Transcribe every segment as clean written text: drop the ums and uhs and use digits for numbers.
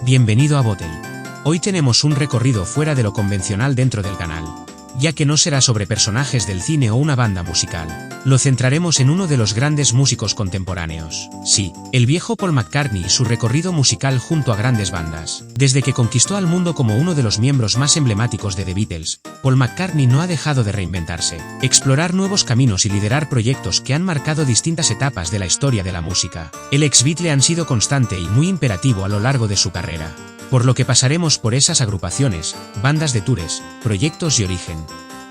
Bienvenido a Bottle. Hoy tenemos un recorrido fuera de lo convencional dentro del canal, ya que no será sobre personajes del cine o una banda musical. Lo centraremos en uno de los grandes músicos contemporáneos. Sí, el viejo Paul McCartney y su recorrido musical junto a grandes bandas. Desde que conquistó al mundo como uno de los miembros más emblemáticos de The Beatles, Paul McCartney no ha dejado de reinventarse, explorar nuevos caminos y liderar proyectos que han marcado distintas etapas de la historia de la música. El ex-Beatle ha sido constante y muy imperativo a lo largo de su carrera, por lo que pasaremos por esas agrupaciones, bandas de tours, proyectos y origen.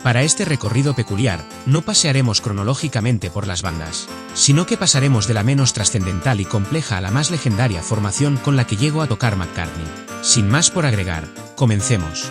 Para este recorrido peculiar, no pasearemos cronológicamente por las bandas, sino que pasaremos de la menos trascendental y compleja a la más legendaria formación con la que llegó a tocar McCartney. Sin más por agregar, comencemos.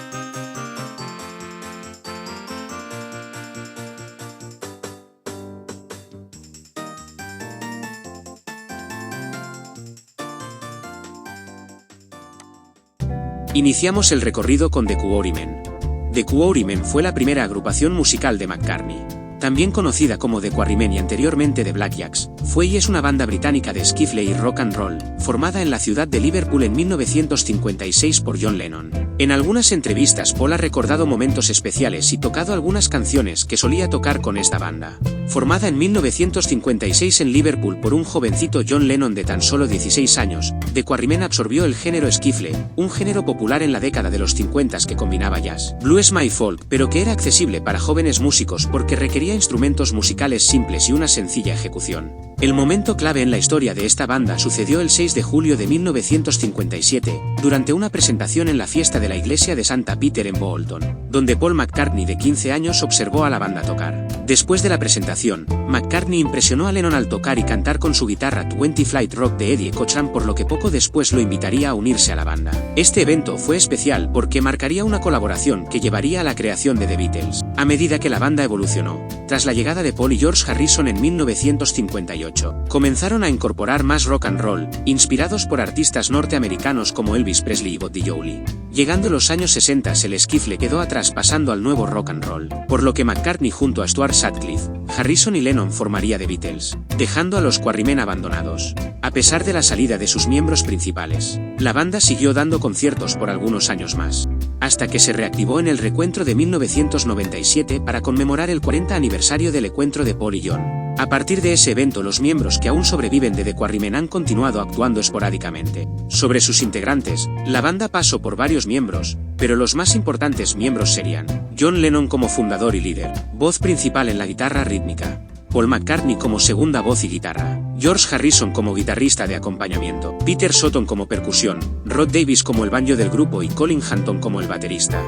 Iniciamos el recorrido con The Quarrymen. The Quarrymen fue la primera agrupación musical de McCartney. También conocida como The Quarrymen y anteriormente The Blackjacks, fue y es una banda británica de skiffle y rock and roll, formada en la ciudad de Liverpool en 1956 por John Lennon. En algunas entrevistas Paul ha recordado momentos especiales y tocado algunas canciones que solía tocar con esta banda. Formada en 1956 en Liverpool por un jovencito John Lennon de tan solo 16 años, The Quarrymen absorbió el género skiffle, un género popular en la década de los 50 que combinaba jazz, blues y folk, pero que era accesible para jóvenes músicos porque requería instrumentos musicales simples y una sencilla ejecución. El momento clave en la historia de esta banda sucedió el 6 de julio de 1957, durante una presentación en la fiesta de la iglesia de Santa Peter en Bolton, donde Paul McCartney de 15 años observó a la banda tocar. Después de la presentación, McCartney impresionó a Lennon al tocar y cantar con su guitarra 20 Flight Rock de Eddie Cochran, por lo que poco después lo invitaría a unirse a la banda. Este evento fue especial porque marcaría una colaboración que llevaría a la creación de The Beatles, a medida que la banda evolucionó. Tras la llegada de Paul y George Harrison en 1958, comenzaron a incorporar más rock and roll, inspirados por artistas norteamericanos como Elvis Presley y Buddy Holly. Llegando los años 60 el skiffle quedó atrás pasando al nuevo rock and roll, por lo que McCartney junto a Stuart Sutcliffe, Harrison y Lennon formaría The Beatles, dejando a los Quarrymen abandonados. A pesar de la salida de sus miembros principales, la banda siguió dando conciertos por algunos años más, hasta que se reactivó en el recuentro de 1997 para conmemorar el 40 aniversario del encuentro de Paul y John. A partir de ese evento los miembros que aún sobreviven de The Quarrymen han continuado actuando esporádicamente. Sobre sus integrantes, la banda pasó por varios miembros, pero los más importantes miembros serían John Lennon como fundador y líder, voz principal en la guitarra rítmica, Paul McCartney como segunda voz y guitarra, George Harrison como guitarrista de acompañamiento, Peter Shotton como percusión, Rod Davis como el banjo del grupo y Colin Hanton como el baterista.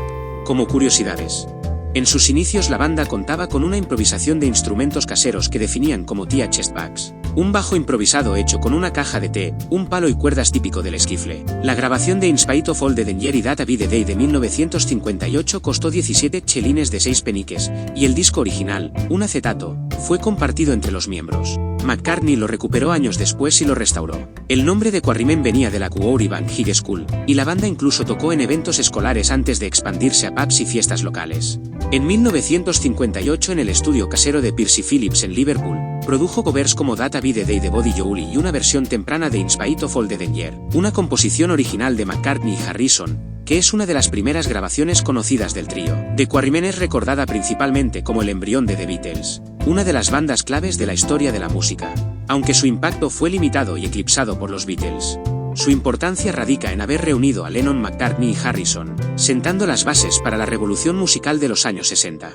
Como curiosidades, en sus inicios la banda contaba con una improvisación de instrumentos caseros que definían como Tea Chestbacks, un bajo improvisado hecho con una caja de té, un palo y cuerdas típico del skiffle. La grabación de In Spite of All the Danger y Data Be the Day de 1958 costó 17 chelines de 6 peniques, y el disco original, un acetato, fue compartido entre los miembros. McCartney lo recuperó años después y lo restauró. El nombre de Quarrymen venía de la Quarry Bank High School, y la banda incluso tocó en eventos escolares antes de expandirse a pubs y fiestas locales. En 1958 en el estudio casero de Percy Phillips en Liverpool, produjo covers como Data Be the Day de Buddy Holly y una versión temprana de In Spite of All the Danger, una composición original de McCartney y Harrison, que es una de las primeras grabaciones conocidas del trío. The Quarrymen es recordada principalmente como el embrión de The Beatles, una de las bandas claves de la historia de la música, aunque su impacto fue limitado y eclipsado por los Beatles. Su importancia radica en haber reunido a Lennon, McCartney y Harrison, sentando las bases para la revolución musical de los años 60.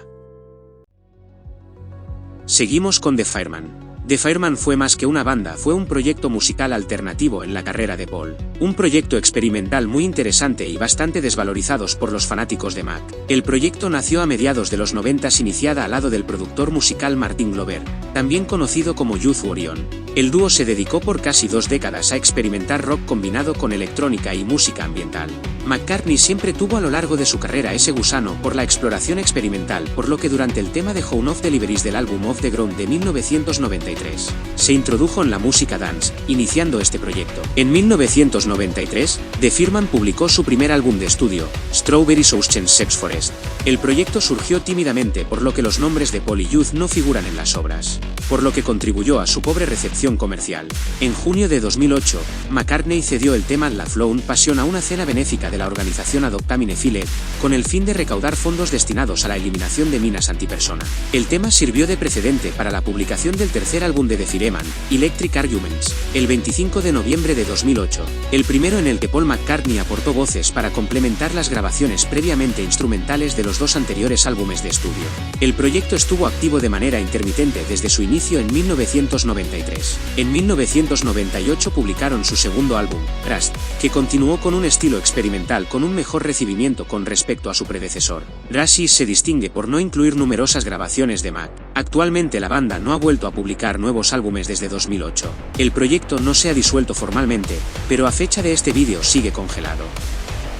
Seguimos con The Fireman. The Fireman fue más que una banda, fue un proyecto musical alternativo en la carrera de Paul. Un proyecto experimental muy interesante y bastante desvalorizados por los fanáticos de Mac. El proyecto nació a mediados de los 90 iniciada al lado del productor musical Martin Glover, también conocido como Youth Orion. El dúo se dedicó por casi 2 décadas a experimentar rock combinado con electrónica y música ambiental. McCartney siempre tuvo a lo largo de su carrera ese gusano por la exploración experimental, por lo que durante el tema de Hound of Deliveries del álbum Off the Ground de 1993, se introdujo en la música dance, iniciando este proyecto. En 1993, The Fireman publicó su primer álbum de estudio, Strawberry Ocean Sex Forest. El proyecto surgió tímidamente por lo que los nombres de Paul y Youth no figuran en las obras, por lo que contribuyó a su pobre recepción aceptación comercial. En junio de 2008, McCartney cedió el tema La Flown Passion a una cena benéfica de la organización Adoptamine File, con el fin de recaudar fondos destinados a la eliminación de minas antipersona. El tema sirvió de precedente para la publicación del tercer álbum de The Fireman, Electric Arguments, el 25 de noviembre de 2008, el primero en el que Paul McCartney aportó voces para complementar las grabaciones previamente instrumentales de los dos anteriores álbumes de estudio. El proyecto estuvo activo de manera intermitente desde su inicio en 1993. En 1998 publicaron su segundo álbum, Rust, que continuó con un estilo experimental con un mejor recibimiento con respecto a su predecesor. Rust se distingue por no incluir numerosas grabaciones de Mac. Actualmente la banda no ha vuelto a publicar nuevos álbumes desde 2008. El proyecto no se ha disuelto formalmente, pero a fecha de este vídeo sigue congelado.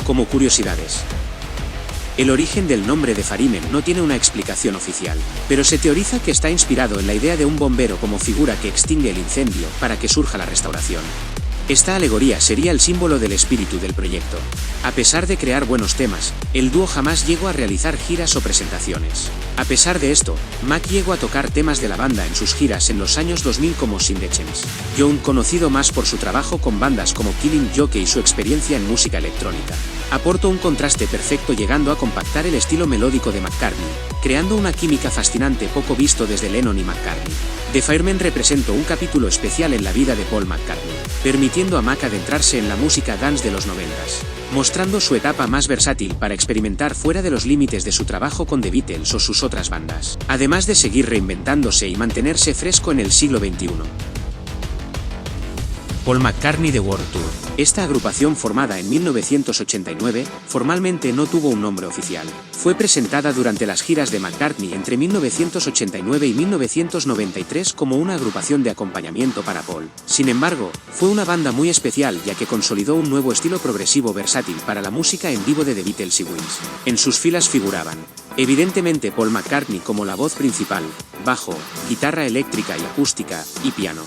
Como curiosidades, el origen del nombre de Fireman no tiene una explicación oficial, pero se teoriza que está inspirado en la idea de un bombero como figura que extingue el incendio para que surja la restauración. Esta alegoría sería el símbolo del espíritu del proyecto. A pesar de crear buenos temas, el dúo jamás llegó a realizar giras o presentaciones. A pesar de esto, Mac llegó a tocar temas de la banda en sus giras en los años 2000 como Sin the Chance. Young, conocido más por su trabajo con bandas como Killing Joke y su experiencia en música electrónica, aportó un contraste perfecto llegando a compactar el estilo melódico de McCartney, creando una química fascinante poco visto desde Lennon y McCartney. The Fireman representó un capítulo especial en la vida de Paul McCartney, permitiendo a Mac adentrarse en la música dance de los 90s, mostrando su etapa más versátil para experimentar fuera de los límites de su trabajo con The Beatles o sus otras bandas, además de seguir reinventándose y mantenerse fresco en el siglo XXI. Paul McCartney The World Tour. Esta agrupación, formada en 1989, formalmente no tuvo un nombre oficial. Fue presentada durante las giras de McCartney entre 1989 y 1993 como una agrupación de acompañamiento para Paul. Sin embargo, fue una banda muy especial ya que consolidó un nuevo estilo progresivo versátil para la música en vivo de The Beatles y Wings. En sus filas figuraban, evidentemente, Paul McCartney como la voz principal, bajo, guitarra eléctrica y acústica, y piano.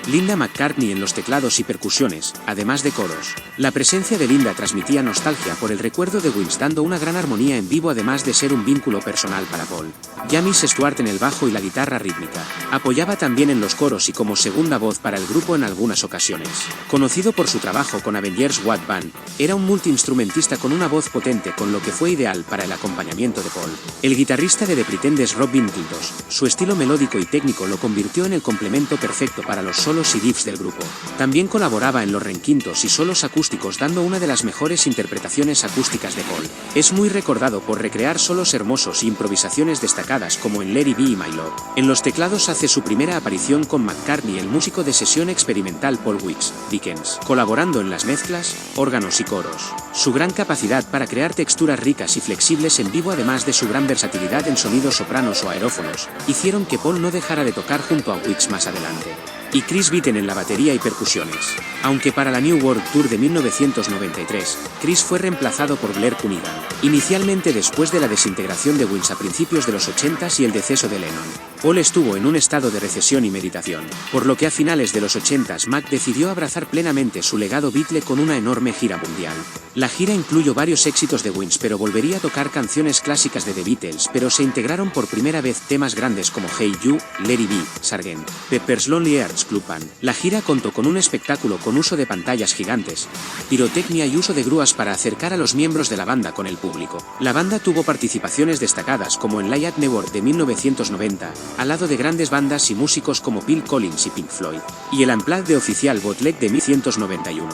Linda McCartney en los teclados y percusiones, además de coros. La presencia de Linda transmitía nostalgia por el recuerdo de Wings, dando una gran armonía en vivo además de ser un vínculo personal para Paul. James Stewart en el bajo y la guitarra rítmica. Apoyaba también en los coros y como segunda voz para el grupo en algunas ocasiones. Conocido por su trabajo con Avengers What Band, era un multiinstrumentista con una voz potente, con lo que fue ideal para el acompañamiento de Paul. El guitarrista de The Pretenders Rob Winquiltos, su estilo melódico y técnico lo convirtió en el complemento perfecto para los solos y riffs del grupo. También colaboraba en los requintos y solos acústicos, dando una de las mejores interpretaciones acústicas de Paul. Es muy recordado por recrear solos hermosos e improvisaciones destacadas como en Let It Be y My Love. En los teclados hace su primera aparición con McCartney el músico de sesión experimental Paul Weeks, Dickens, colaborando en las mezclas, órganos y coros. Su gran capacidad para crear texturas ricas y flexibles en vivo, además de su gran versatilidad en sonidos sopranos o aerófonos, hicieron que Paul no dejara de tocar junto a Weeks más adelante. Y Chris Bitten en la batería y percusiones. Aunque para la New World Tour de 1993, Chris fue reemplazado por Blair Cunningham, inicialmente después de la desintegración de Wings a principios de los 80s y el deceso de Lennon. Paul estuvo en un estado de recesión y meditación, por lo que a finales de los 80s Mac decidió abrazar plenamente su legado Beatle con una enorme gira mundial. La gira incluyó varios éxitos de Wings, pero volvería a tocar canciones clásicas de The Beatles, pero se integraron por primera vez temas grandes como Hey You, Let It Be, Sgt. Pepper's Lonely Hearts Club Band. La gira contó con un espectáculo con uso de pantallas gigantes, pirotecnia y uso de grúas para acercar a los miembros de la banda con el público. La banda tuvo participaciones destacadas como en Live at Newport de 1990, al lado de grandes bandas y músicos como Phil Collins y Pink Floyd, y el Unplugged de Oficial Bootleg de 1991.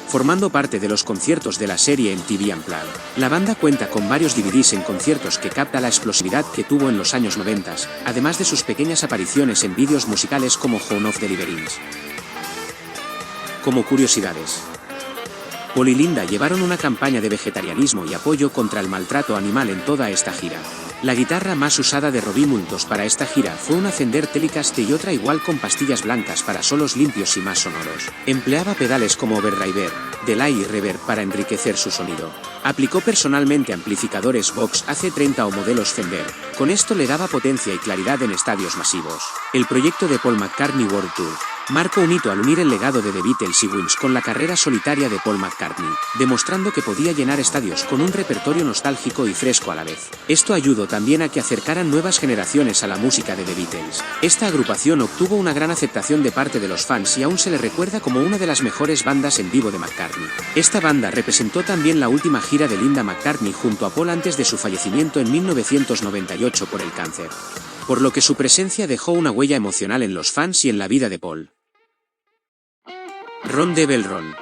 Formando parte de los conciertos de la serie MTV Unplugged. La banda cuenta con varios DVDs en conciertos que capta la explosividad que tuvo en los años 90, además de sus pequeñas apariciones en vídeos musicales como Home of Deliverance. Como curiosidades, Paul y Linda llevaron una campaña de vegetarianismo y apoyo contra el maltrato animal en toda esta gira. La guitarra más usada de Robbie Multos para esta gira fue una Fender Telecaster y otra igual con pastillas blancas para solos limpios y más sonoros. Empleaba pedales como overdriver, delay y reverb para enriquecer su sonido. Aplicó personalmente amplificadores Vox AC30 o modelos Fender. Con esto le daba potencia y claridad en estadios masivos. El proyecto de Paul McCartney World Tour. Marcó un hito al unir el legado de The Beatles y Wings con la carrera solitaria de Paul McCartney, demostrando que podía llenar estadios con un repertorio nostálgico y fresco a la vez. Esto ayudó también a que acercaran nuevas generaciones a la música de The Beatles. Esta agrupación obtuvo una gran aceptación de parte de los fans y aún se le recuerda como una de las mejores bandas en vivo de McCartney. Esta banda representó también la última gira de Linda McCartney junto a Paul antes de su fallecimiento en 1998 por el cáncer, por lo que su presencia dejó una huella emocional en los fans y en la vida de Paul. Ron Devil Ron.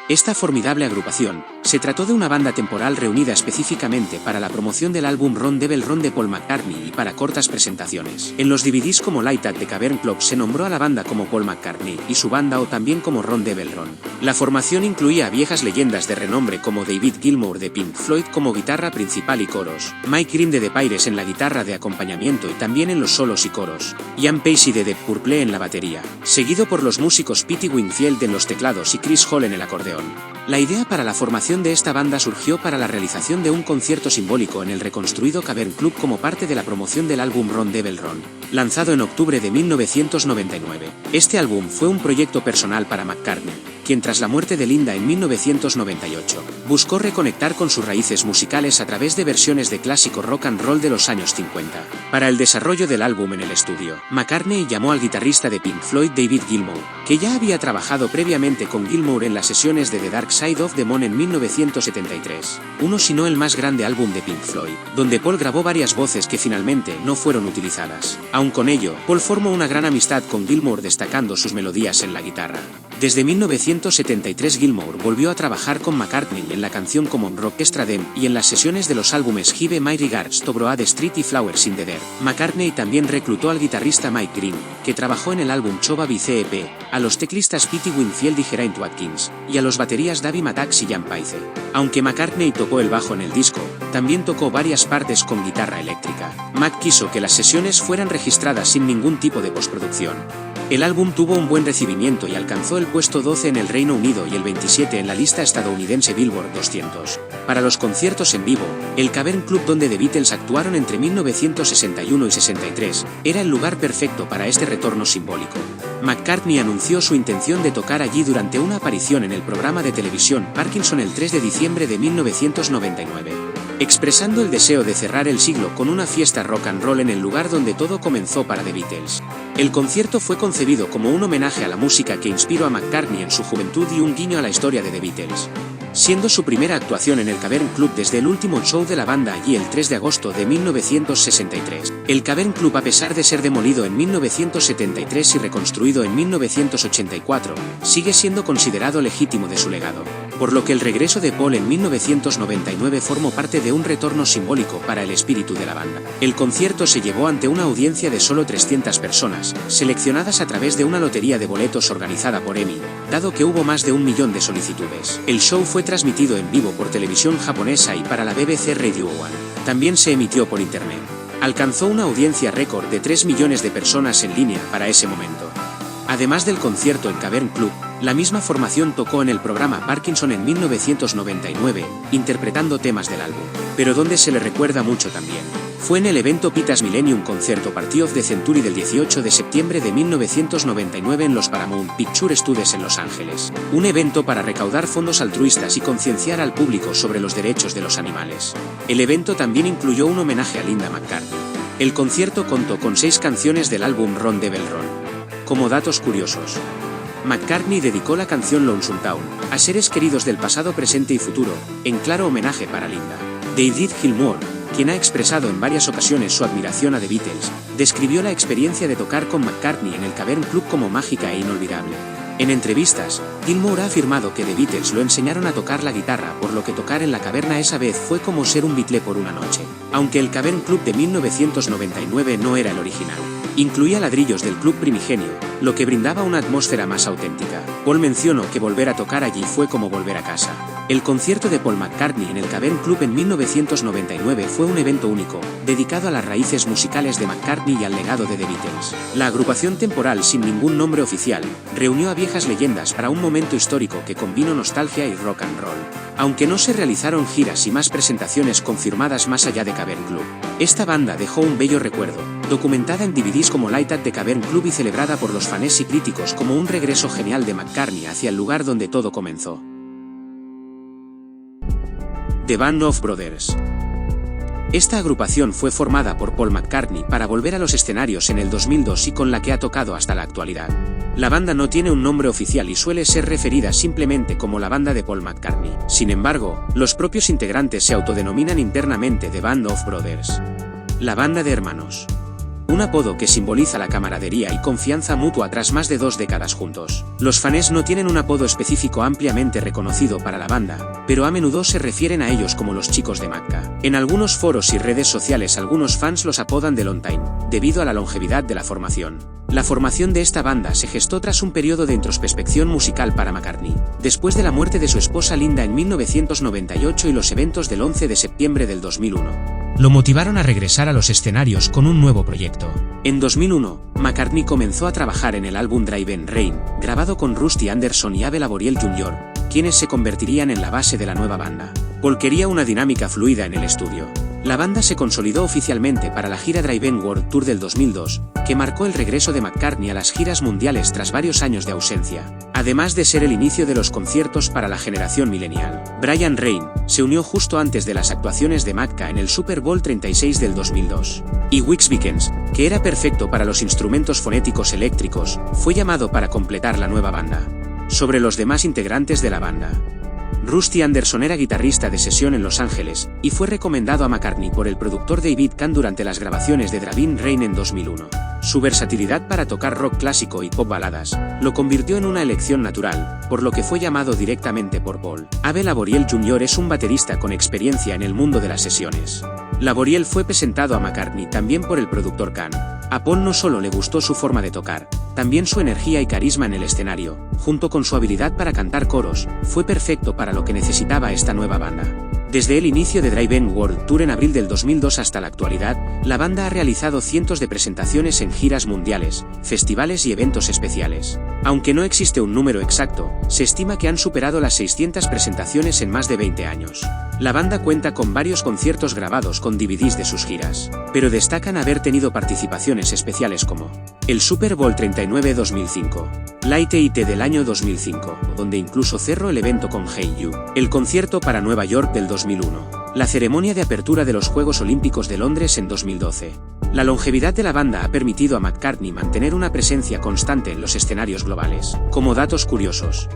Esta formidable agrupación se trató de una banda temporal reunida específicamente para la promoción del álbum Ron Devil Ron de Paul McCartney y para cortas presentaciones. En los DVDs como Light at the Cavern Club se nombró a la banda como Paul McCartney y su banda o también como Ron Devil Ron. La formación incluía a viejas leyendas de renombre como David Gilmour de Pink Floyd como guitarra principal y coros, Mike Green de The Pyres en la guitarra de acompañamiento y también en los solos y coros, Ian Pacey de Deep Purple en la batería, seguido por los músicos Pete Wingfield en los teclados y Chris Hall en el acordeón. La idea para la formación de esta banda surgió para la realización de un concierto simbólico en el reconstruido Cavern Club como parte de la promoción del álbum Ron Devil Ron, lanzado en octubre de 1999. Este álbum fue un proyecto personal para McCartney, quien tras la muerte de Linda en 1998, buscó reconectar con sus raíces musicales a través de versiones de clásico rock and roll de los años 50. Para el desarrollo del álbum en el estudio, McCartney llamó al guitarrista de Pink Floyd David Gilmour, que ya había trabajado previamente con Gilmour en las sesiones de The Dark Side of the Moon en 1973, uno si no el más grande álbum de Pink Floyd, donde Paul grabó varias voces que finalmente no fueron utilizadas. Aun con ello, Paul formó una gran amistad con Gilmour destacando sus melodías en la guitarra. Desde 1973 Gilmour volvió a trabajar con McCartney en la canción Common Orchestra Dem y en las sesiones de los álbumes Give My Regards to Broad Street y Flowers in the Dirt. McCartney también reclutó al guitarrista Mike Green, que trabajó en el álbum Chova BCEP, a los teclistas Pete Wingfield y Geraint Watkins, y a los baterías Davey Mattacks y Ian Paice. Aunque McCartney tocó el bajo en el disco, también tocó varias partes con guitarra eléctrica. Mac quiso que las sesiones fueran registradas sin ningún tipo de postproducción. El álbum tuvo un buen recibimiento y alcanzó el puesto 12 en el Reino Unido y el 27 en la lista estadounidense Billboard 200. Para los conciertos en vivo, el Cavern Club donde The Beatles actuaron entre 1961 y 63, era el lugar perfecto para este retorno simbólico. McCartney anunció su intención de tocar allí durante una aparición en el programa de televisión Parkinson el 3 de diciembre de 1999. Expresando el deseo de cerrar el siglo con una fiesta rock and roll en el lugar donde todo comenzó para The Beatles. El concierto fue concebido como un homenaje a la música que inspiró a McCartney en su juventud y un guiño a la historia de The Beatles, siendo su primera actuación en el Cavern Club desde el último show de la banda allí el 3 de agosto de 1963. El Cavern Club, a pesar de ser demolido en 1973 y reconstruido en 1984, sigue siendo considerado legítimo de su legado, por lo que el regreso de Paul en 1999 formó parte de un retorno simbólico para el espíritu de la banda. El concierto se llevó ante una audiencia de solo 300 personas, seleccionadas a través de una lotería de boletos organizada por EMI, dado que hubo más de 1 millón de solicitudes. El show fue transmitido en vivo por televisión japonesa y para la BBC Radio 1. También se emitió por internet. Alcanzó una audiencia récord de 3 millones de personas en línea para ese momento. Además del concierto en Cavern Club, la misma formación tocó en el programa Parkinson en 1999, interpretando temas del álbum, pero donde se le recuerda mucho también fue en el evento Pitas Millennium Concert Party of the Century del 18 de septiembre de 1999 en los Paramount Picture Studios en Los Ángeles, un evento para recaudar fondos altruistas y concienciar al público sobre los derechos de los animales. El evento también incluyó un homenaje a Linda McCartney. El concierto contó con 6 canciones del álbum Ron Devil Ron. Como datos curiosos, McCartney dedicó la canción Lonesome Town a seres queridos del pasado, presente y futuro, en claro homenaje para Linda. David Gilmour, quien ha expresado en varias ocasiones su admiración a The Beatles, describió la experiencia de tocar con McCartney en el Cavern Club como mágica e inolvidable. En entrevistas, Gilmour ha afirmado que The Beatles lo enseñaron a tocar la guitarra, por lo que tocar en la caverna esa vez fue como ser un Beatle por una noche. Aunque el Cavern Club de 1999 no era el original, incluía ladrillos del club primigenio, lo que brindaba una atmósfera más auténtica. Paul mencionó que volver a tocar allí fue como volver a casa. El concierto de Paul McCartney en el Cavern Club en 1999 fue un evento único, dedicado a las raíces musicales de McCartney y al legado de The Beatles. La agrupación temporal sin ningún nombre oficial reunió a viejas leyendas para un momento histórico que combinó nostalgia y rock and roll. aunque no se realizaron giras y más presentaciones confirmadas más allá de Cavern Club. Esta banda dejó un bello recuerdo, documentada en DVDs como Light at the Cavern Club y celebrada por los fans y críticos como un regreso genial de McCartney hacia el lugar donde todo comenzó. The Band of Brothers. Esta agrupación fue formada por Paul McCartney para volver a los escenarios en el 2002 y con la que ha tocado hasta la actualidad. La banda no tiene un nombre oficial y suele ser referida simplemente como la banda de Paul McCartney. Sin embargo, los propios integrantes se autodenominan internamente The Band of Brothers. La banda de hermanos. Un apodo que simboliza la camaradería y confianza mutua tras más de 2 décadas juntos. Los fans no tienen un apodo específico ampliamente reconocido para la banda, pero a menudo se refieren a ellos como los chicos de Macca. En algunos foros y redes sociales algunos fans los apodan de Long Time, debido a la longevidad de la formación. La formación de esta banda se gestó tras un periodo de introspección musical para McCartney, después de la muerte de su esposa Linda en 1998 y los eventos del 11 de septiembre del 2001. Lo motivaron a regresar a los escenarios con un nuevo proyecto. En 2001, McCartney comenzó a trabajar en el álbum Drive-In Rain, grabado con Rusty Anderson y Ave Laboriel Jr., quienes se convertirían en la base de la nueva banda. Paul quería una dinámica fluida en el estudio. La banda se consolidó oficialmente para la gira Drive-In World Tour del 2002, que marcó el regreso de McCartney a las giras mundiales tras varios años de ausencia, además de ser el inicio de los conciertos para la generación millennial. Brian Rain se unió justo antes de las actuaciones de Macca en el Super Bowl 36 del 2002. Y Wix Vickens, que era perfecto para los instrumentos fonéticos eléctricos, fue llamado para completar la nueva banda. Sobre los demás integrantes de la banda. Rusty Anderson era guitarrista de sesión en Los Ángeles, y fue recomendado a McCartney por el productor David Kahn durante las grabaciones de Drive-In Rain en 2001. Su versatilidad para tocar rock clásico y pop baladas lo convirtió en una elección natural, por lo que fue llamado directamente por Paul. Ave Laboriel Jr. es un baterista con experiencia en el mundo de las sesiones. Laboriel fue presentado a McCartney también por el productor Kahn. A Paul no solo le gustó su forma de tocar, también su energía y carisma en el escenario, junto con su habilidad para cantar coros, fue perfecto para lo que necesitaba esta nueva banda. Desde el inicio de Drive-In World Tour en abril del 2002 hasta la actualidad, la banda ha realizado cientos de presentaciones en giras mundiales, festivales y eventos especiales. Aunque no existe un número exacto, se estima que han superado las 600 presentaciones en más de 20 años. La banda cuenta con varios conciertos grabados con DVDs de sus giras, pero destacan haber tenido participaciones especiales como el Super Bowl 39 2005, la IT del año 2005, donde incluso cerró el evento con Hey You, el concierto para Nueva York del 2001, la ceremonia de apertura de los Juegos Olímpicos de Londres en 2012. La longevidad de la banda ha permitido a McCartney mantener una presencia constante en los escenarios globales. Como datos curiosos,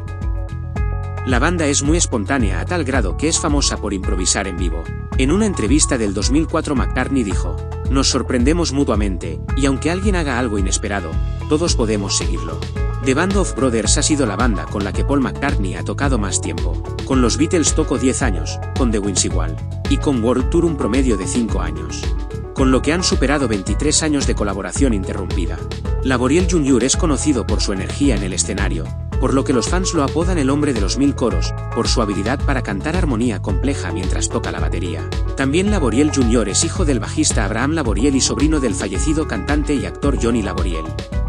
la banda es muy espontánea a tal grado que es famosa por improvisar en vivo. En una entrevista del 2004 McCartney dijo: "Nos sorprendemos mutuamente, y aunque alguien haga algo inesperado, todos podemos seguirlo". The Band of Brothers ha sido la banda con la que Paul McCartney ha tocado más tiempo. Con los Beatles tocó 10 años, con The Wings igual, y con World Tour un promedio de 5 años. Con lo que han superado 23 años de colaboración interrumpida. Laboriel Jr. es conocido por su energía en el escenario, por lo que los fans lo apodan el hombre de los 1000 coros, por su habilidad para cantar armonía compleja mientras toca la batería. También Laboriel Jr. es hijo del bajista Abraham Laboriel y sobrino del fallecido cantante y actor Johnny Laboriel.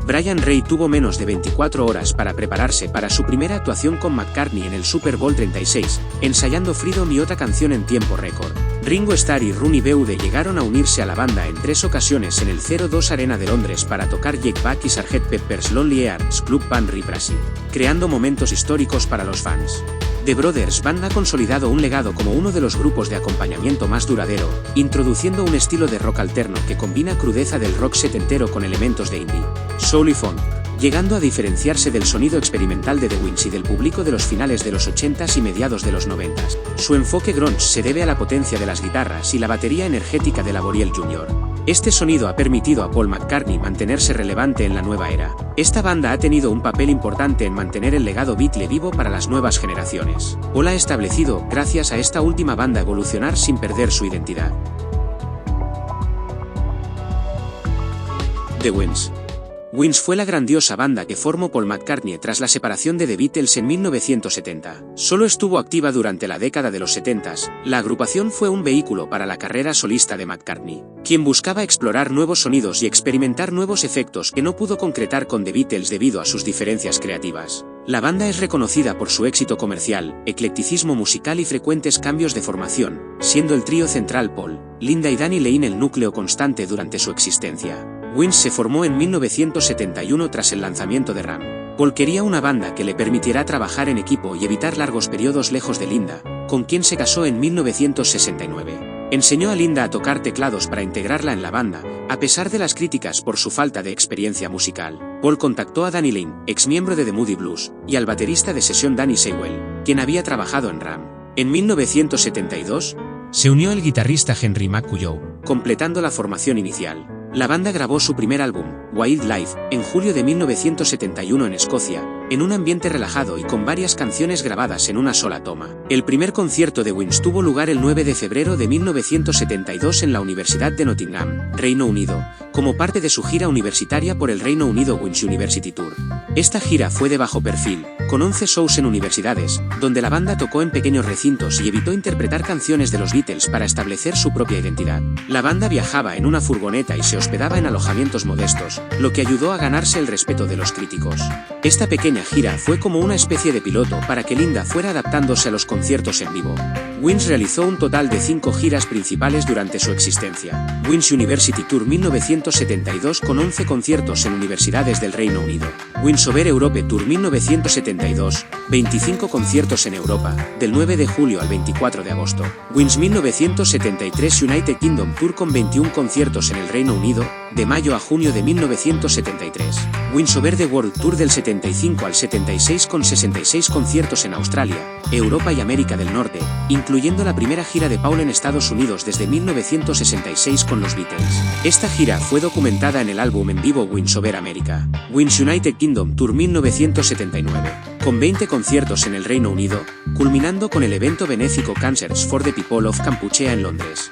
Brian Ray tuvo menos de 24 horas para prepararse para su primera actuación con McCartney en el Super Bowl 36, ensayando Freedom y otra canción en tiempo récord. Ringo Starr y Ronnie Beude llegaron a unirse a la banda en 3 ocasiones en el 02 Arena de Londres para tocar Jake Buck y Sgt. Pepper's Lonely Hearts Club Band Reprise, creando momentos históricos para los fans. The Brothers Band ha consolidado un legado como uno de los grupos de acompañamiento más duradero, introduciendo un estilo de rock alterno que combina crudeza del rock setentero con elementos de indie, soul y funk, llegando a diferenciarse del sonido experimental de The Wings y del público de los finales de los 80s y mediados de los 90s. Su enfoque grunge se debe a la potencia de las guitarras y la batería energética de Laboriel Jr. Este sonido ha permitido a Paul McCartney mantenerse relevante en la nueva era. Esta banda ha tenido un papel importante en mantener el legado Beatle vivo para las nuevas generaciones. Paul ha establecido, gracias a esta última banda, evolucionar sin perder su identidad. The Wings. Wings fue la grandiosa banda que formó Paul McCartney tras la separación de The Beatles en 1970. Solo estuvo activa durante la década de los 70s. La agrupación fue un vehículo para la carrera solista de McCartney, quien buscaba explorar nuevos sonidos y experimentar nuevos efectos que no pudo concretar con The Beatles debido a sus diferencias creativas. La banda es reconocida por su éxito comercial, eclecticismo musical y frecuentes cambios de formación, siendo el trío central Paul, Linda y Danny Lane el núcleo constante durante su existencia. Wings se formó en 1971 tras el lanzamiento de Ram. Paul quería una banda que le permitiera trabajar en equipo y evitar largos periodos lejos de Linda, con quien se casó en 1969. Enseñó a Linda a tocar teclados para integrarla en la banda, a pesar de las críticas por su falta de experiencia musical. Paul contactó a Danny Lane, ex miembro de The Moody Blues, y al baterista de sesión Danny Sewell, quien había trabajado en Ram. En 1972, se unió el guitarrista Henry McCullough, completando la formación inicial. La banda grabó su primer álbum, Wildlife, en julio de 1971 en Escocia, en un ambiente relajado y con varias canciones grabadas en una sola toma. El primer concierto de Wings tuvo lugar el 9 de febrero de 1972 en la Universidad de Nottingham, Reino Unido, como parte de su gira universitaria por el Reino Unido Wings University Tour. Esta gira fue de bajo perfil, con 11 shows en universidades, donde la banda tocó en pequeños recintos y evitó interpretar canciones de los Beatles para establecer su propia identidad. La banda viajaba en una furgoneta y se hospedaba en alojamientos modestos, lo que ayudó a ganarse el respeto de los críticos. Esta pequeña gira fue como una especie de piloto para que Linda fuera adaptándose a los conciertos en vivo. Wings realizó un total de 5 giras principales durante su existencia. Wings University Tour 1972 con 11 conciertos en universidades del Reino Unido. Wings Over Europe Tour 1972, 25 conciertos en Europa, del 9 de julio al 24 de agosto. Wings 1973 United Kingdom Tour con 21 conciertos en el Reino Unido, de mayo a junio de 1973. Wings Over the World Tour del 75 al 76 con 66 conciertos en Australia, Europa y América del Norte, incluyendo la primera gira de Paul en Estados Unidos desde 1966 con los Beatles. Esta gira fue documentada en el álbum en vivo Wings Over America. Wings United Kingdom Tour 1979, con 20 conciertos en el Reino Unido, culminando con el evento benéfico Cancers for the People of Kampuchea en Londres.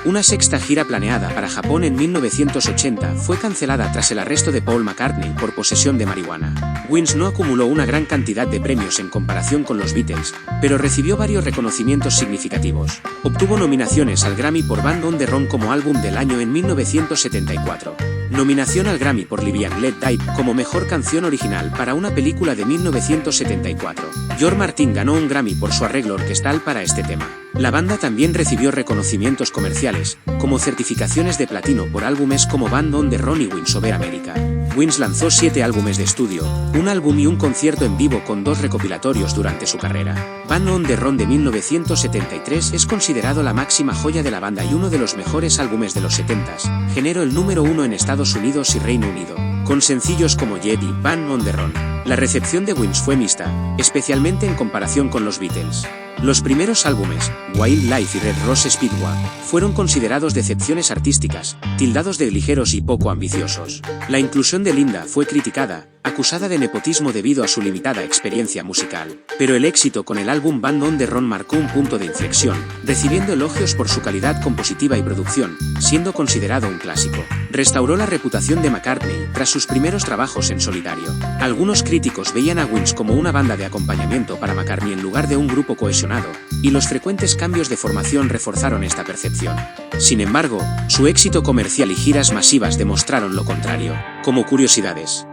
Una sexta gira planeada para Japón en 1980 fue cancelada tras el arresto de Paul McCartney por posesión de marihuana. Wings no acumuló una gran cantidad de premios en comparación con los Beatles, pero recibió varios reconocimientos significativos. Obtuvo nominaciones al Grammy por Band on the Run como álbum del año en 1974. Nominación al Grammy por Live and Let Die como mejor canción original para una película de 1974. George Martin ganó un Grammy por su arreglo orquestal para este tema. La banda también recibió reconocimientos comerciales, como certificaciones de platino por álbumes como Band on the Run y Wings Over America. Wings lanzó 7 álbumes de estudio, un álbum y un concierto en vivo con 2 recopilatorios durante su carrera. Band on the Run de 1973 es considerado la máxima joya de la banda y uno de los mejores álbumes de los 70s, generó el número 1 en Estados Unidos y Reino Unido, con sencillos como Jet y Band on the Run. La recepción de Wings fue mixta, especialmente en comparación con los Beatles. Los primeros álbumes, Wildlife y Red Rose Speedway, fueron considerados decepciones artísticas, tildados de ligeros y poco ambiciosos. La inclusión de Linda fue criticada, acusada de nepotismo debido a su limitada experiencia musical. Pero el éxito con el álbum Band on the Run marcó un punto de inflexión, recibiendo elogios por su calidad compositiva y producción, siendo considerado un clásico. Restauró la reputación de McCartney tras sus primeros trabajos en solitario. Algunos críticos veían a Wings como una banda de acompañamiento para McCartney en lugar de un grupo cohesionado, y los frecuentes cambios de formación reforzaron esta percepción. Sin embargo, su éxito comercial y giras masivas demostraron lo contrario. Como curiosidades,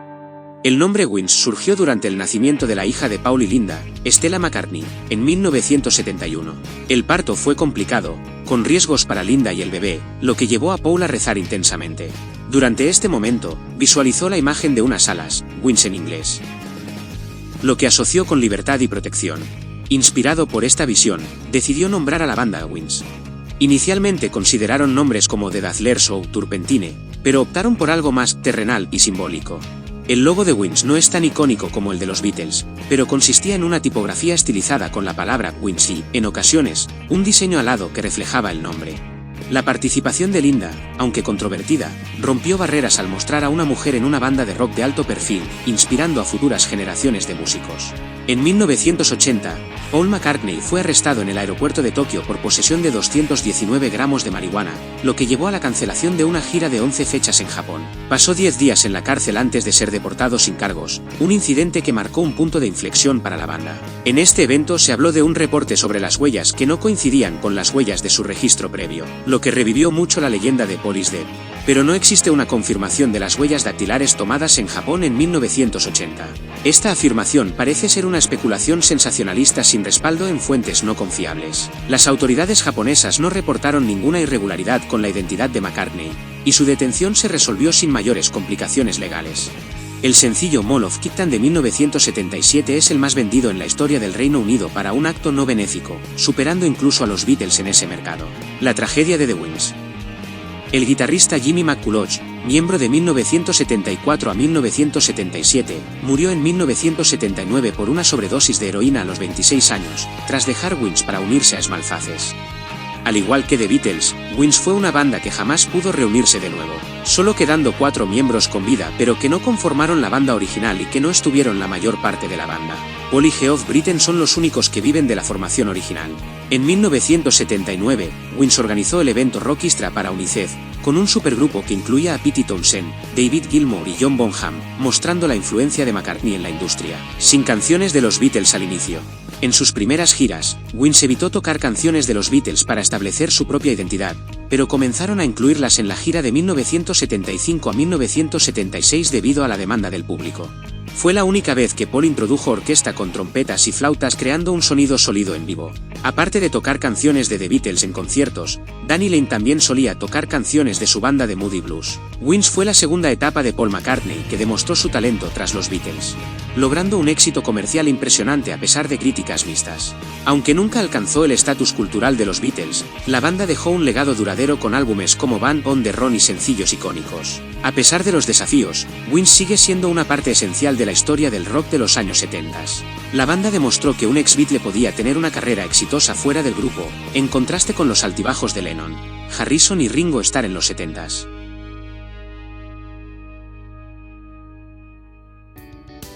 el nombre Wings surgió durante el nacimiento de la hija de Paul y Linda, Stella McCartney, en 1971. El parto fue complicado, con riesgos para Linda y el bebé, lo que llevó a Paul a rezar intensamente. Durante este momento, visualizó la imagen de unas alas, wings en inglés, lo que asoció con libertad y protección. Inspirado por esta visión, decidió nombrar a la banda Wings. Inicialmente consideraron nombres como The Dazzlers o Turpentine, pero optaron por algo más terrenal y simbólico. El logo de Wings no es tan icónico como el de los Beatles, pero consistía en una tipografía estilizada con la palabra Wings y, en ocasiones, un diseño alado que reflejaba el nombre. La participación de Linda, aunque controvertida, rompió barreras al mostrar a una mujer en una banda de rock de alto perfil, inspirando a futuras generaciones de músicos. En 1980, Paul McCartney fue arrestado en el aeropuerto de Tokio por posesión de 219 gramos de marihuana, lo que llevó a la cancelación de una gira de 11 fechas en Japón. Pasó 10 días en la cárcel antes de ser deportado sin cargos, un incidente que marcó un punto de inflexión para la banda. En este evento se habló de un reporte sobre las huellas que no coincidían con las huellas de su registro previo, lo que revivió mucho la leyenda de Paul is Dead. Pero no existe una confirmación de las huellas dactilares tomadas en Japón en 1980. Esta afirmación parece ser una especulación sensacionalista sin respaldo en fuentes no confiables. Las autoridades japonesas no reportaron ninguna irregularidad con la identidad de McCartney, y su detención se resolvió sin mayores complicaciones legales. El sencillo Mall of Kitten de 1977 es el más vendido en la historia del Reino Unido para un acto no benéfico, superando incluso a los Beatles en ese mercado. La tragedia de The Wings. El guitarrista Jimmy McCulloch, miembro de 1974 a 1977, murió en 1979 por una sobredosis de heroína a los 26 años, tras dejar Wings para unirse a Small Faces. Al igual que The Beatles, Wings fue una banda que jamás pudo reunirse de nuevo, solo quedando 4 miembros con vida pero que no conformaron la banda original y que no estuvieron la mayor parte de la banda. Paul y Geoff Britton son los únicos que viven de la formación original. En 1979, Wings organizó el evento Rockistra para UNICEF, con un supergrupo que incluía a Pete Townshend, David Gilmour y John Bonham, mostrando la influencia de McCartney en la industria, sin canciones de los Beatles al inicio. En sus primeras giras, Wings evitó tocar canciones de los Beatles para establecer su propia identidad, pero comenzaron a incluirlas en la gira de 1975 a 1976 debido a la demanda del público. Fue la única vez que Paul introdujo orquesta con trompetas y flautas creando un sonido sólido en vivo. Aparte de tocar canciones de The Beatles en conciertos, Danny Lane también solía tocar canciones de su banda de Moody Blues. Wings fue la segunda etapa de Paul McCartney que demostró su talento tras los Beatles, logrando un éxito comercial impresionante a pesar de críticas mixtas. Aunque nunca alcanzó el estatus cultural de los Beatles, la banda dejó un legado duradero con álbumes como Band on the Run y sencillos icónicos. A pesar de los desafíos, Wings sigue siendo una parte esencial de la historia del rock de los años 70. La banda demostró que un ex-Beatle podía tener una carrera exitosa fuera del grupo, en contraste con los altibajos de Lennon, Harrison y Ringo Starr en los 70.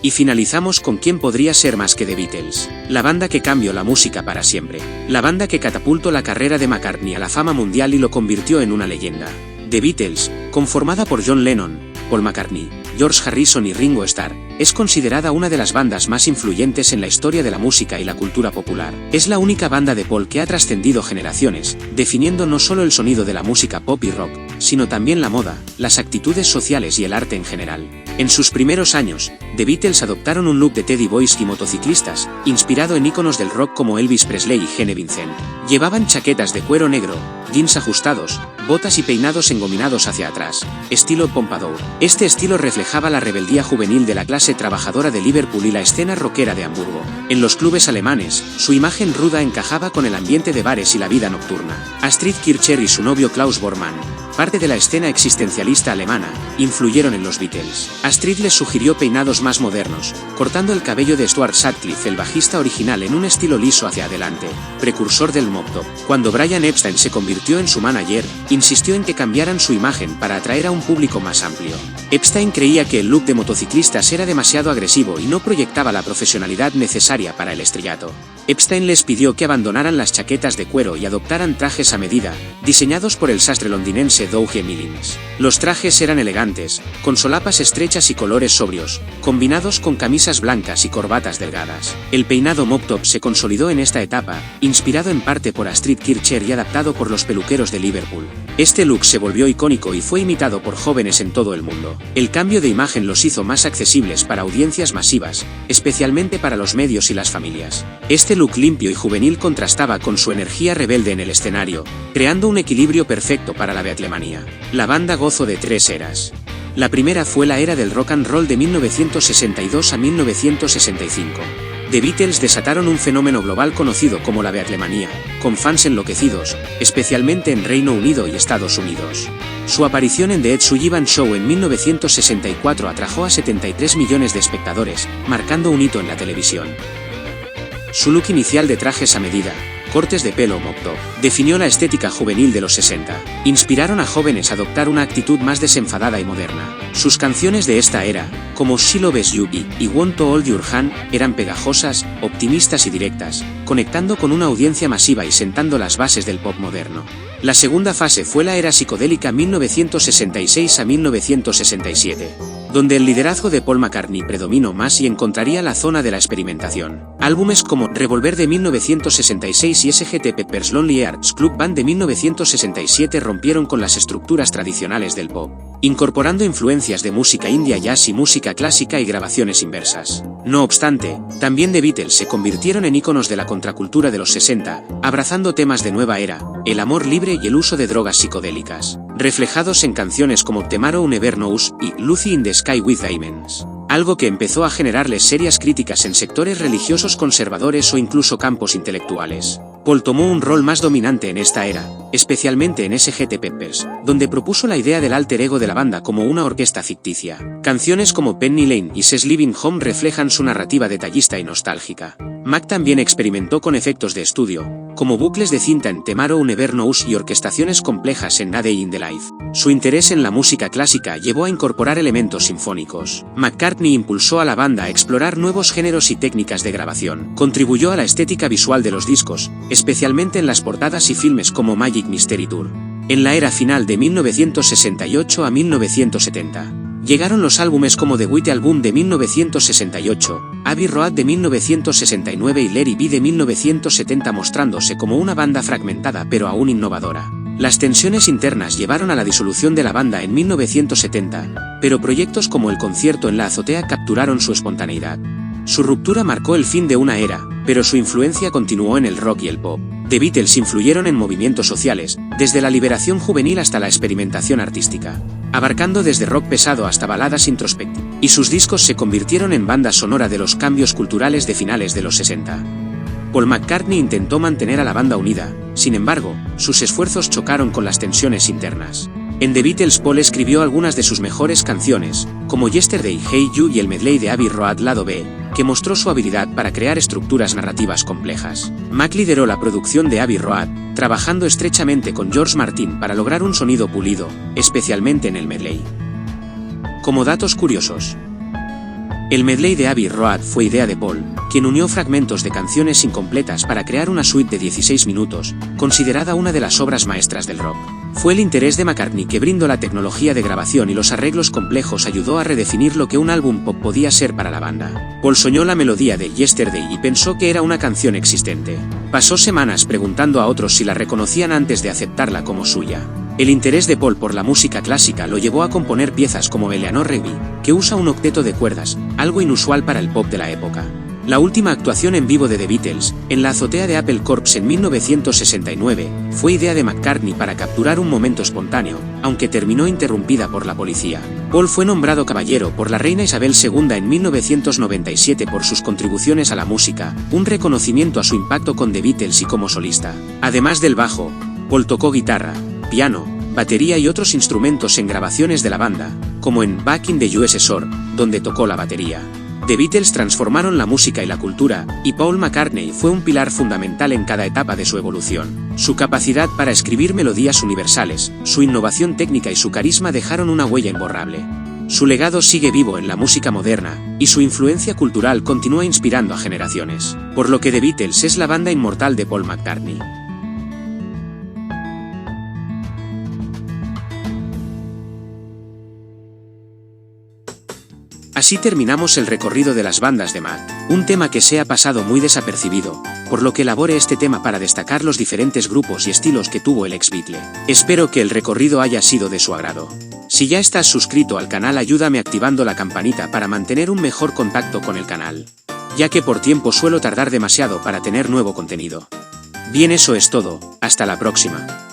Y finalizamos con quién podría ser más que The Beatles, la banda que cambió la música para siempre, la banda que catapultó la carrera de McCartney a la fama mundial y lo convirtió en una leyenda. The Beatles, conformada por John Lennon, Paul McCartney, George Harrison y Ringo Starr, es considerada una de las bandas más influyentes en la historia de la música y la cultura popular. Es la única banda de Paul que ha trascendido generaciones, definiendo no solo el sonido de la música pop y rock, sino también la moda, las actitudes sociales y el arte en general. En sus primeros años, The Beatles adoptaron un look de Teddy Boys y motociclistas, inspirado en íconos del rock como Elvis Presley y Gene Vincent. Llevaban chaquetas de cuero negro, jeans ajustados, botas y peinados engominados hacia atrás, estilo pompadour. Este estilo reflejaba la rebeldía juvenil de la clase trabajadora de Liverpool y la escena rockera de Hamburgo. En los clubes alemanes, su imagen ruda encajaba con el ambiente de bares y la vida nocturna. Astrid Kirchherr y su novio Klaus Bormann, parte de la escena existencialista alemana, influyeron en los Beatles. Astrid les sugirió peinados más modernos, cortando el cabello de Stuart Sutcliffe, el bajista original, en un estilo liso hacia adelante, precursor del mop top. Cuando Brian Epstein se convirtió en su manager, insistió en que cambiaran su imagen para atraer a un público más amplio. Epstein creía que el look de motociclistas era demasiado agresivo y no proyectaba la profesionalidad necesaria para el estrellato. Epstein les pidió que abandonaran las chaquetas de cuero y adoptaran trajes a medida, diseñados por el sastre londinense Doug G. Millings. Los trajes eran elegantes, con solapas estrechas y colores sobrios, combinados con camisas blancas y corbatas delgadas. El peinado mop top se consolidó en esta etapa, inspirado en parte por Astrid Kirchherr y adaptado por los peluqueros de Liverpool. Este look se volvió icónico y fue imitado por jóvenes en todo el mundo. El cambio de imagen los hizo más accesibles para audiencias masivas, especialmente para los medios y las familias. Este look limpio y juvenil contrastaba con su energía rebelde en el escenario, creando un equilibrio perfecto para la Beatlemanía. La banda gozó de 3 eras. La primera fue la era del rock and roll de 1962 a 1965. The Beatles desataron un fenómeno global conocido como la Beatlemanía, con fans enloquecidos, especialmente en Reino Unido y Estados Unidos. Su aparición en The Ed Sullivan Show en 1964 atrajo a 73 millones de espectadores, marcando un hito en la televisión. Su look inicial de trajes a medida, cortes de pelo mop top, definió la estética juvenil de los 60. Inspiraron a jóvenes a adoptar una actitud más desenfadada y moderna. Sus canciones de esta era, como She Loves You y Want to Hold Your Hand, eran pegajosas, optimistas y directas, conectando con una audiencia masiva y sentando las bases del pop moderno. La segunda fase fue la era psicodélica 1966 a 1967. donde el liderazgo de Paul McCartney predominó más y encontraría la zona de la experimentación. Álbumes como Revolver de 1966 y Sgt. Pepper's Lonely Hearts Club Band de 1967 rompieron con las estructuras tradicionales del pop, incorporando influencias de música india, jazz y música clásica y grabaciones inversas. No obstante, también The Beatles se convirtieron en íconos de la contracultura de los 60, abrazando temas de nueva era, el amor libre y el uso de drogas psicodélicas, reflejados en canciones como Tomorrow Never Knows y Lucy in the Sky with Diamonds, algo que empezó a generarles serias críticas en sectores religiosos conservadores o incluso campos intelectuales. Paul tomó un rol más dominante en esta era, especialmente en Sgt. Pepper's, donde propuso la idea del alter ego de la banda como una orquesta ficticia. Canciones como Penny Lane y She's Living Home reflejan su narrativa detallista y nostálgica. Mac también experimentó con efectos de estudio, como bucles de cinta en Tomorrow Never Knows y orquestaciones complejas en A Day in the Life. Su interés en la música clásica llevó a incorporar elementos sinfónicos. McCartney impulsó a la banda a explorar nuevos géneros y técnicas de grabación. Contribuyó a la estética visual de los discos, especialmente en las portadas y filmes como Magic Mystery Tour. En la era final de 1968 a 1970, llegaron los álbumes como The White Album de 1968, Abbey Road de 1969 y Let It Be de 1970, mostrándose como una banda fragmentada pero aún innovadora. Las tensiones internas llevaron a la disolución de la banda en 1970, pero proyectos como el concierto en la azotea capturaron su espontaneidad. Su ruptura marcó el fin de una era, pero su influencia continuó en el rock y el pop. The Beatles influyeron en movimientos sociales, desde la liberación juvenil hasta la experimentación artística, abarcando desde rock pesado hasta baladas introspectivas, y sus discos se convirtieron en banda sonora de los cambios culturales de finales de los 60. Paul McCartney intentó mantener a la banda unida, sin embargo, sus esfuerzos chocaron con las tensiones internas. En The Beatles, Paul escribió algunas de sus mejores canciones, como Yesterday, Hey You y el medley de Abbey Road lado B, que mostró su habilidad para crear estructuras narrativas complejas. Mac lideró la producción de Abbey Road, trabajando estrechamente con George Martin para lograr un sonido pulido, especialmente en el medley. Como datos curiosos, el medley de Abbey Road fue idea de Paul, quien unió fragmentos de canciones incompletas para crear una suite de 16 minutos, considerada una de las obras maestras del rock. Fue el interés de McCartney que brindó la tecnología de grabación y los arreglos complejos ayudó a redefinir lo que un álbum pop podía ser para la banda. Paul soñó la melodía de Yesterday y pensó que era una canción existente. Pasó semanas preguntando a otros si la reconocían antes de aceptarla como suya. El interés de Paul por la música clásica lo llevó a componer piezas como Eleanor Rigby, que usa un octeto de cuerdas, algo inusual para el pop de la época. La última actuación en vivo de The Beatles, en la azotea de Apple Corps en 1969, fue idea de McCartney para capturar un momento espontáneo, aunque terminó interrumpida por la policía. Paul fue nombrado caballero por la reina Isabel II en 1997 por sus contribuciones a la música, un reconocimiento a su impacto con The Beatles y como solista. Además del bajo, Paul tocó guitarra, piano, batería y otros instrumentos en grabaciones de la banda, como en Back in the USSR, donde tocó la batería. The Beatles transformaron la música y la cultura, y Paul McCartney fue un pilar fundamental en cada etapa de su evolución. Su capacidad para escribir melodías universales, su innovación técnica y su carisma dejaron una huella imborrable. Su legado sigue vivo en la música moderna, y su influencia cultural continúa inspirando a generaciones, por lo que The Beatles es la banda inmortal de Paul McCartney. Así terminamos el recorrido de las bandas de Mac, un tema que se ha pasado muy desapercibido, por lo que elaboré este tema para destacar los diferentes grupos y estilos que tuvo el ex Beatle. Espero que el recorrido haya sido de su agrado. Si ya estás suscrito al canal, ayúdame activando la campanita para mantener un mejor contacto con el canal, ya que por tiempo suelo tardar demasiado para tener nuevo contenido. Bien, eso es todo, hasta la próxima.